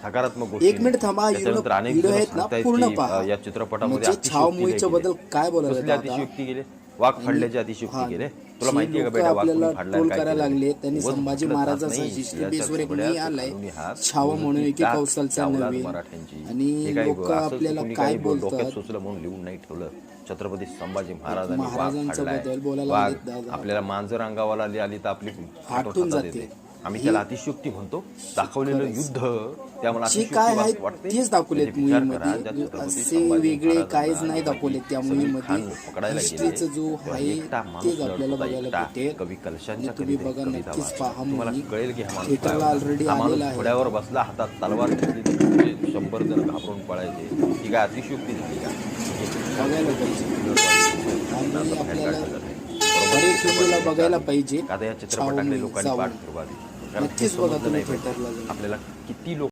सकारात्मक गोष्टी. एक मिनिट थांबा, त्याच्यानंतर अनेक व्हिडिओ जण आहेत ना सांगतायत पूर्ण की पहा. या चित्रपटामध्ये म्हणजे छाव मूवीच्या बद्दल काय बोलायला कसली अतिशयोक्ती गेले, वाघ फाडल्याची अतिशयोक्ती गेले. तुला माहिती आहे का बेटा, वाघ कोणी फाडला ट्रोल काय करायला केलं? लागले. त्यांनी उगाच संभाजी म्हटलं जात महाराजांचा नाही. हिस्ट्री याच्या बेसवर एक थोड्याच मूवी आलाय खालून हात, छावा म्हणून एक टाक, कौशलचा अवलाद नवीन. मराठ्यांची. आणि हे काही लोक असंच आपल्याला कोणी काय काही डोक्यात बोलतात सुचलं म्हणून लिहून नाही ठेवलं. छत्रपती संभाजी महाराजांनी वाघ महाराजांच्या फाडलाय. बद्दल बोलायला वाघ लागलेत दादा. आपल्याला मांजर अंगावाला आली तर आपली फाटून जाते. देते. आम्ही त्याला अतिशयोक्ती म्हणतो. दाखवलेलं युद्ध त्यामुळे जे काय आहे अतिशयोक्ती वाटते. तेच दाखवलेत म्हणजे विचार करा, ज्या मूवीमध्ये. छत्रपती असे संभाजी वेगळे महाराजांना काहीच नाही जेव्हा दाखवले त्या सलीम खान मूवीमध्ये. पकडायला गेले, हिस्ट्रीचं जो तेव्हा आहे एकटा माणूस तेच आपल्याला लढत होता, बघायला एकटा. भेटेल. कवी कलशांच्या तुम्ही कवितेत बघा, कविता नक्कीच वाचा. पहा तुम्हाला मूवी. कळेल की हा माणूस थिएटरला काय ऑलरेडी होता. हा माणूस आलेला आहे. घोड्यावर बसला, हातात तलवार घेतली, तर 100 जण घाबरून पळायचे. ही काय अतिशयोक्ती झाली का? बघायला पाहिजे आणि आपल्याला बरोबर हरेक हिंदूला बघायला पाहिजे. आता या चित्रपटाकडे लोकांनी पाठ फिरवावी. कारण हे नक्कीच बघा समजलं तुम्ही नाही पाहिजे थिएटरला जाऊन. आपल्याला किती लोक